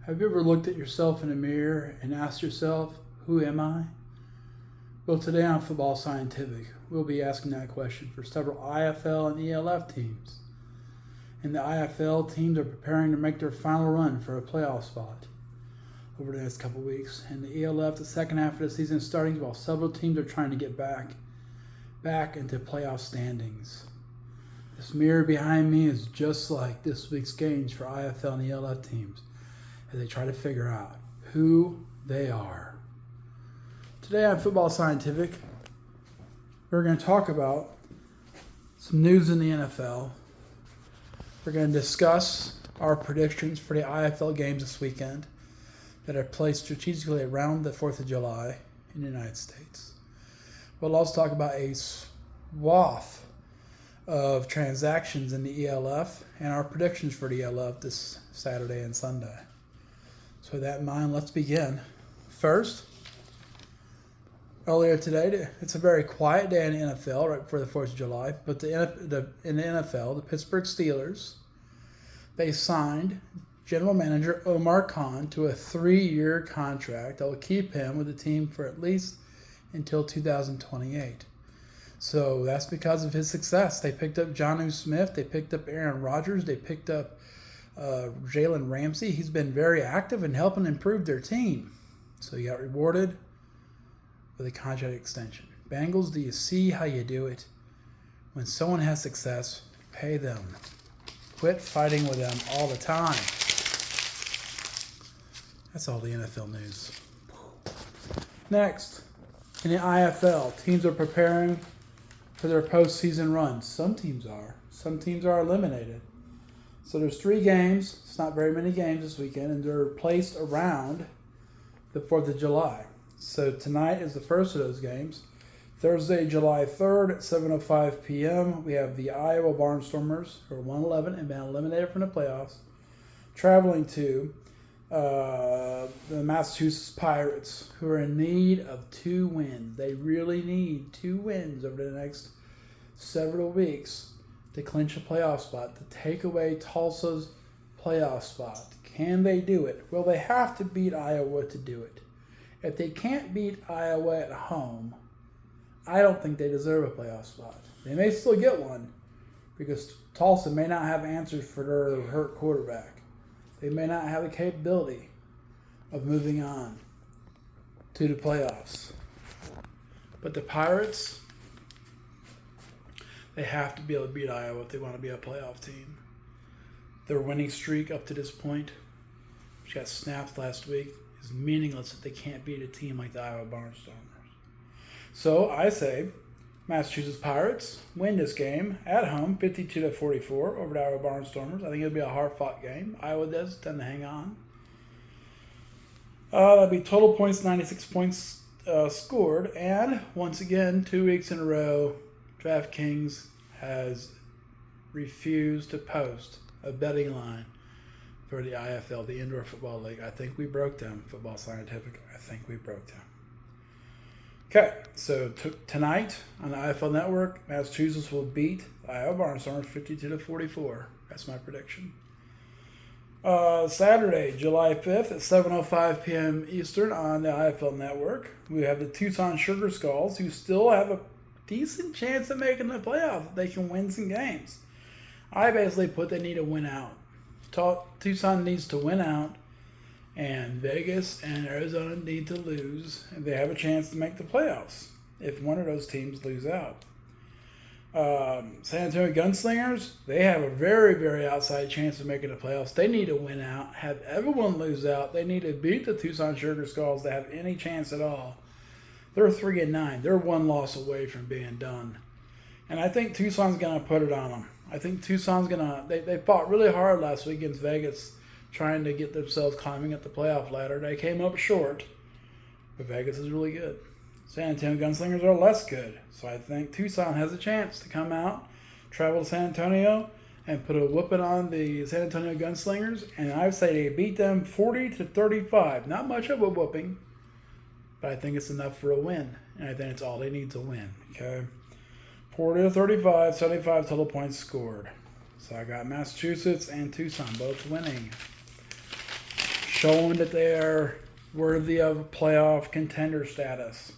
Have you ever looked at yourself in the mirror and asked yourself, who am I? Well, today on Football Scientific, we'll be asking that question for several IFL and ELF teams. In the IFL, teams are preparing to make their final run for a playoff spot over the next couple weeks. In the ELF, the second half of the season is starting while several teams are trying to get back into playoff standings. This mirror behind me is just like this week's games for IFL and ELF teams as they try to figure out who they are. Today on Football Scientific, we're going to talk about some news in the NFL. We're going to discuss our predictions for the IFL games this weekend that are placed strategically around the 4th of July in the United States. We'll also talk about a swath of transactions in the ELF and our predictions for the ELF this Saturday and Sunday. So with that in mind, let's begin. First, earlier today, it's a very quiet day in the NFL right before the 4th of July, but in the NFL, the Pittsburgh Steelers, they signed General Manager Omar Khan to a 3-year contract that will keep him with the team for at least until 2028. So that's because of his success. They picked up Jonnu Smith, they picked up Aaron Rodgers, they picked up Jalen Ramsey. He's been very active in helping improve their team. So he got rewarded with a contract extension. Bengals, do you see how you do it? When someone has success, pay them. Quit fighting with them all the time. That's all the NFL news. Next, in the IFL, teams are preparing for their postseason runs. Some teams are. Some teams are eliminated. So there's 3 games. It's not very many games this weekend, and they're placed around the 4th of July. So tonight is the first of those games. Thursday, July 3rd at 7:05 p.m., we have the Iowa Barnstormers, who are 1-11 and been eliminated from the playoffs, traveling to the Massachusetts Pirates, who are in need of 2 wins. They really need 2 wins over the next several weeks to clinch a playoff spot, to take away Tulsa's playoff spot. Can they do it? Well, they have to beat Iowa to do it. If they can't beat Iowa at home, I don't think they deserve a playoff spot. They may still get one because Tulsa may not have answers for their hurt quarterback. They may not have the capability of moving on to the playoffs. But the Pirates, they have to be able to beat Iowa if they want to be a playoff team. Their winning streak up to this point, which got snapped last week, is meaningless if they can't beat a team like the Iowa Barnstormers. So I say Massachusetts Pirates win this game at home, 52-44 over the Iowa Barnstormers. I think it'll be a hard-fought game. Iowa does tend to hang on. That'll be total points, 96 points scored. And once again, 2 weeks in a row, DraftKings has refused to post a betting line for the IFL, the Indoor Football League. I think we broke them, Football Scientific. I think we broke them. Okay, so tonight on the IFL Network, Massachusetts will beat the Iowa Barnstormers 52-44. That's my prediction. Saturday, July 5th at 7:05 p.m. Eastern on the IFL Network, we have the Tucson Sugar Skulls, who still have a decent chance of making the playoffs. They can win some games. I basically put they need to win out. Tucson needs to win out, and Vegas and Arizona need to lose, and they have a chance to make the playoffs if one of those teams lose out. San Antonio Gunslingers, they have a very, very outside chance of making the playoffs. They need to win out, have everyone lose out. They need to beat the Tucson Sugar Skulls to have any chance at all. They're 3-9. They're 1 loss away from being done. And I think Tucson's going to put it on them. I think Tucson's going to... They fought really hard last week against Vegas, trying to get themselves climbing up the playoff ladder. They came up short, but Vegas is really good. San Antonio Gunslingers are less good. So I think Tucson has a chance to come out, travel to San Antonio, and put a whooping on the San Antonio Gunslingers. And I would say they beat them 40-35. Not much of a whooping, but I think it's enough for a win. And I think it's all they need to win. Okay? 40-35, 75 total points scored. So I got Massachusetts and Tucson both winning. showing that they are worthy of playoff contender status.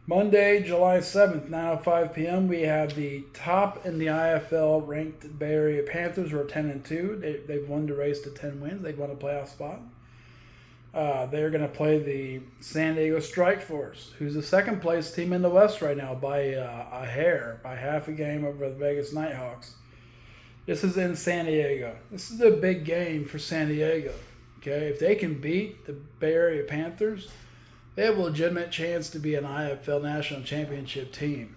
Monday, July 7th, 9:05 p.m., we have the top in the IFL ranked Bay Area Panthers, who are 10-2. They've won the race to 10 wins. They've won a playoff spot. They're going to play the San Diego Strike Force, who's the second place team in the West right now by a hair, by half a game over the Vegas Nighthawks. This is in San Diego. This is a big game for San Diego. Okay, if they can beat the Bay Area Panthers, they have a legitimate chance to be an IFL National Championship team.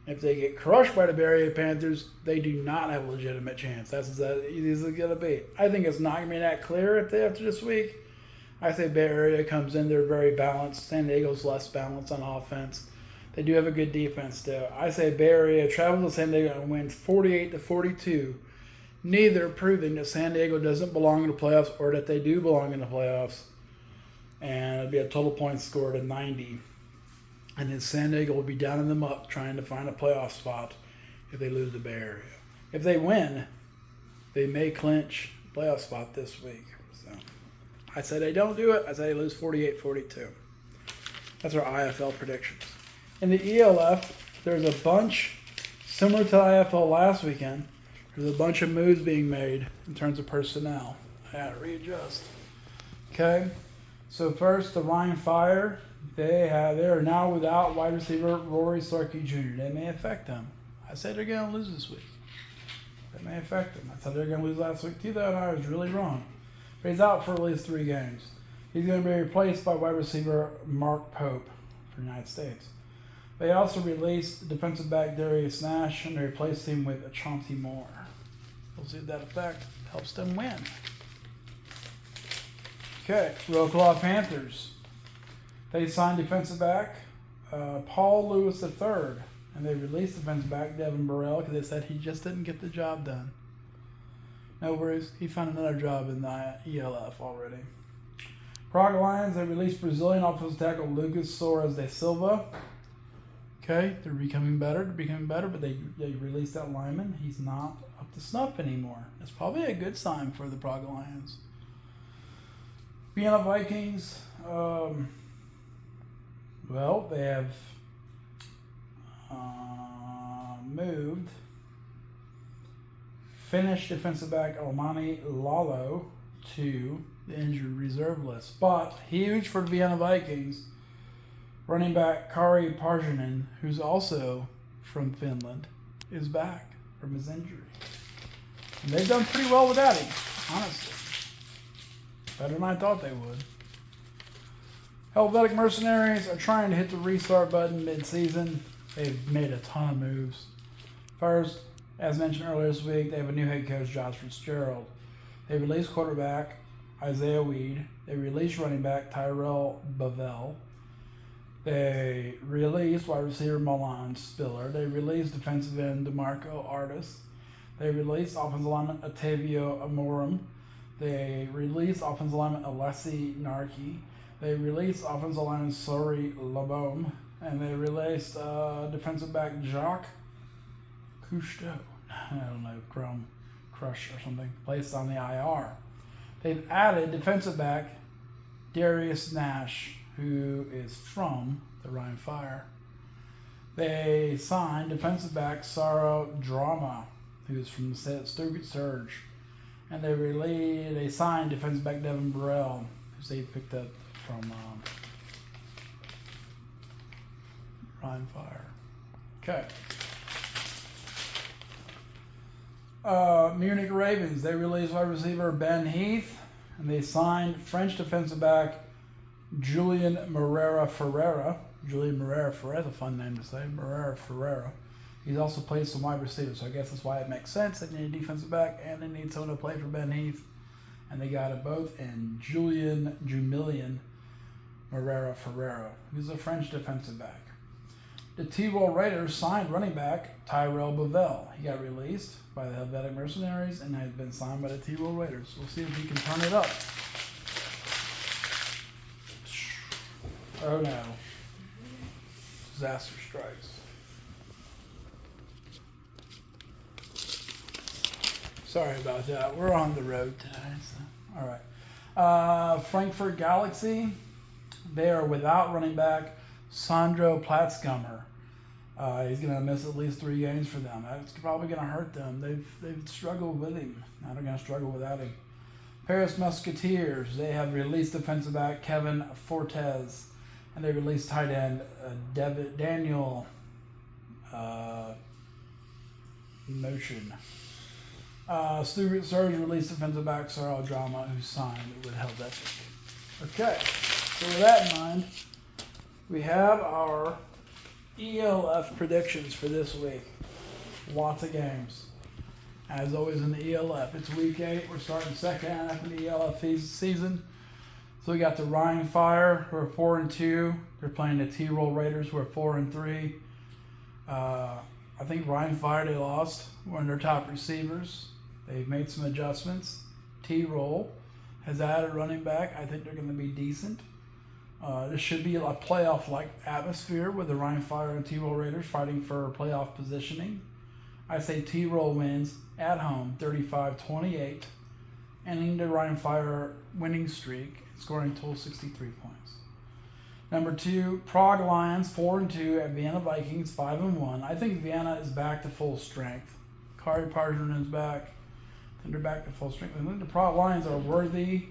If they get crushed by the Bay Area Panthers, they do not have a legitimate chance. That's as easy as it's going to be. I think it's not going to be that clear after this week. I say Bay Area comes in, they're very balanced. San Diego's less balanced on offense. They do have a good defense still. I say Bay Area travels to San Diego and wins 48-42. Neither proving that San Diego doesn't belong in the playoffs or that they do belong in the playoffs. And it'll be a total points scored of 90. And then San Diego will be down in the muck trying to find a playoff spot if they lose the Bay Area. If they win, they may clinch a playoff spot this week. So I say they don't do it. I say they lose 48-42. That's our IFL predictions. In the ELF, there's a bunch, similar to IFL last weekend, there's a bunch of moves being made in terms of personnel. I had to readjust. Okay? So first, the Ryan Fire, they are now without wide receiver Rory Starkey Jr. They may affect them. I said they're going to lose this week. That may affect them. I thought they were going to lose last week too, though, and I was really wrong. But he's out for at least 3 games. He's going to be replaced by wide receiver Mark Pope for the United States. They also released defensive back Darius Nash, and they replaced him with Chauncey Moore. We'll see if that effect helps them win. Okay, Roquelaw Panthers. They signed defensive back Paul Lewis III, and they released defensive back Devin Burrell because they said he just didn't get the job done. No worries, he found another job in the ELF already. Prague Lions, they released Brazilian offensive tackle Lucas Soares de Silva. Okay, they're becoming better, but they released that lineman. He's not up to snuff anymore. That's probably a good sign for the Prague Lions. Vienna Vikings, they have moved Finnish defensive back Almani Lalo to the injured reserve list. But huge for the Vienna Vikings, running back Kari Parjanen, who's also from Finland, is back from his injury. And they've done pretty well without him, honestly. Better than I thought they would. Helvetic Mercenaries are trying to hit the restart button mid-season. They've made a ton of moves. First, as mentioned earlier this week, they have a new head coach, Josh Fitzgerald. They released quarterback Isaiah Weed. They released running back Tyrell Bavell. They released wide receiver Milan Spiller. They released defensive end DeMarco Artis. They released offensive lineman Otavio Amorum. They released offensive lineman Alessi Narki. They released offensive lineman Sori Labome. And they released defensive back Jacques Cousteau. I don't know, Crush or something. Placed on the IR. They've added defensive back Darius Nash, who is from the Rhine Fire. They signed defensive back Saro Drama, who is from the Stuttgart Surge. And they signed defensive back Devin Burrell, who they picked up from Rhine Fire. Okay. Munich Ravens, they released wide receiver Ben Heath, and they signed French defensive back Julian Moreira Ferreira. Julian Moreira Ferreira, a fun name to say. Moreira Ferreira. He's also played some wide receivers, so I guess that's why it makes sense. They need a defensive back, and they need someone to play for Ben Heath. And they got it both in Jumilian Moreira Ferreira, who's a French defensive back. The T-Roll Raiders signed running back Tyrell Bavell. He got released by the Helvetic Mercenaries and has been signed by the T-Roll Raiders. We'll see if he can turn it up. Oh no. Disaster strikes. Sorry about that. We're on the road today. So. All right. Frankfurt Galaxy, they are without running back Sandro Platzgummer. He's going to miss at least 3 games for them. That's probably going to hurt them. They've struggled with him. Now they're going to struggle without him. Paris Musketeers, they have released defensive back Kevin Fortes, and they released tight end Daniel Motion. Stuart Surge released defensive back Sarah Drama, who signed with Helvetic. Okay, so with that in mind, we have our ELF predictions for this week. Lots of games. As always in the ELF, it's week 8. We're starting second half of the ELF season. So we got the Rhine Fire, who are 4-2. They're playing the T-Roll Raiders, who are 4-3. I think Rhine Fire, they lost one of their top receivers. They've made some adjustments. T-Roll has added running back. I think they're going to be decent. This should be a playoff-like atmosphere with the Rhine Fire and T-Roll Raiders fighting for playoff positioning. I say T-Roll wins at home 35-28, ending the Rhine Fire winning streak, scoring a total 63 points. Number 2, Prague Lions 4-2 at Vienna Vikings 5-1. I think Vienna is back to full strength. Kari Parjanen is back. I think they're back to full strength. I think the Prague Lions are worthy.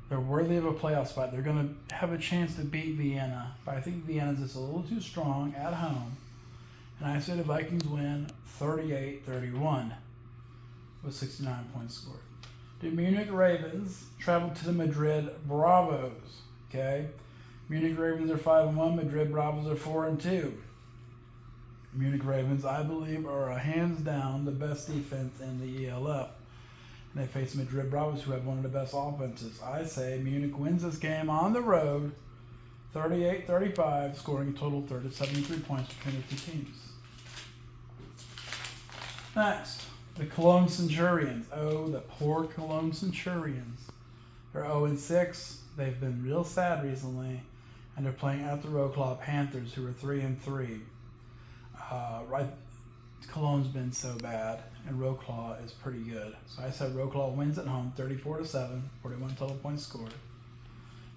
They're worthy of a playoff spot. They're going to have a chance to beat Vienna, but I think Vienna's just a little too strong at home. And I say the Vikings win 38-31 with 69 points scored. The Munich Ravens travel to the Madrid Bravos. Okay, Munich Ravens are 5-1. Madrid Bravos are 4-2. Munich Ravens, I believe, are hands down the best defense in the ELF. And they face Madrid Bravos, who have one of the best offenses. I say Munich wins this game on the road 38-35, scoring a total of 73 points between the two teams. Next, the Cologne Centurions. Oh, the poor Cologne Centurions. They're 0-6. They've been real sad recently, and they're playing at the Wroclaw Panthers, who are 3-3. Cologne's been so bad, and Wroclaw is pretty good. So I said Wroclaw wins at home 34-7, 41 total points scored.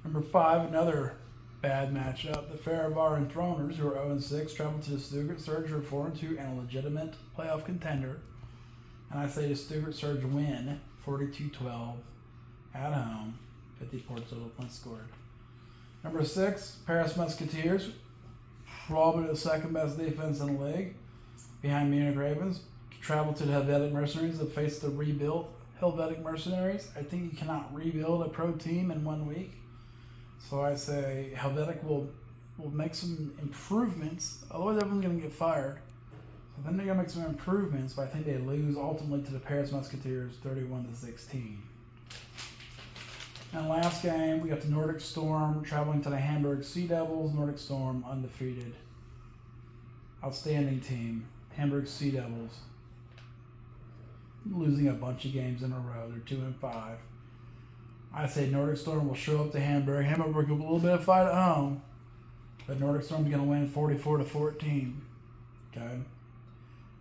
Number 5, another bad matchup. The Farivar and Throners, who are 0-6, travel to the Stuttgart Surge, who are 4-2, and a legitimate playoff contender. And I say the Stuttgart Surge win 42-12 at home, 54 total points scored. Number 6, Paris Musketeers, probably the second best defense in the league, behind Munich Ravens, travel to the Helvetic Mercenaries to face the rebuilt Helvetic Mercenaries. I think you cannot rebuild a pro team in 1 week. So I say Helvetic will make some improvements. Otherwise, everyone's going to get fired. So then they're going to make some improvements, but I think they lose ultimately to the Paris Musketeers 31-16. And last game, we got the Nordic Storm traveling to the Hamburg Sea Devils. Nordic Storm undefeated. Outstanding team. Hamburg Sea Devils losing a bunch of games in a row. They're 2-5. I say Nordic Storm will show up to Hamburg. Hamburg will give a little bit of fight at home, but Nordic Storm's going to win 44-14. Okay?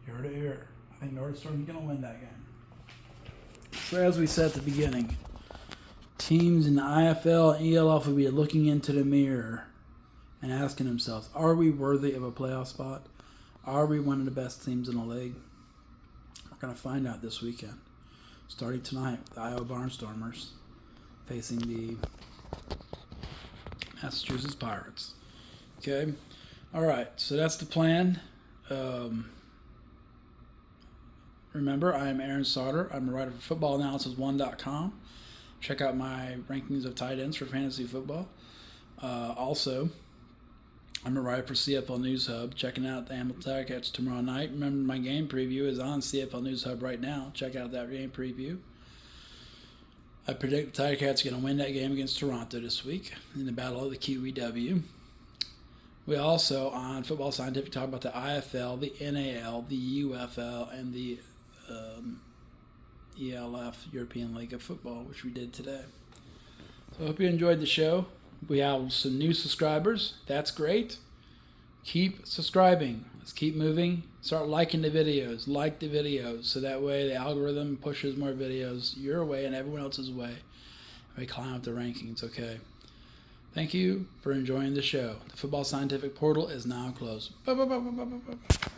You heard it here. I think Nordic Storm's going to win that game. So as we said at the beginning, teams in the IFL and ELF will be looking into the mirror and asking themselves, are we worthy of a playoff spot? Are we one of the best teams in the league? We're going to find out this weekend. Starting tonight with the Iowa Barnstormers facing the Massachusetts Pirates. Okay? All right, so that's the plan. Remember, I am Aaron Sauter. I'm a writer for footballanalysis1.com. Check out my rankings of tight ends for fantasy football. Also, I'm a writer for CFL News Hub, checking out the Hamilton Tigercats tomorrow night. Remember, my game preview is on CFL News Hub right now. Check out that game preview. I predict the Tigercats are going to win that game against Toronto this week in the Battle of the QEW. We also, on Football Scientific, talk about the IFL, the NAL, the UFL, and the ELF, European League of Football, which we did today. So I hope you enjoyed the show. We have some new subscribers. That's great. Keep subscribing. Let's keep moving. Start liking the videos. Like the videos so that way the algorithm pushes more videos your way and everyone else's way. may climb up the rankings, okay? Thank you for enjoying the show. The Football Scientific Portal is now closed. Bye, bye, bye, bye, bye, bye.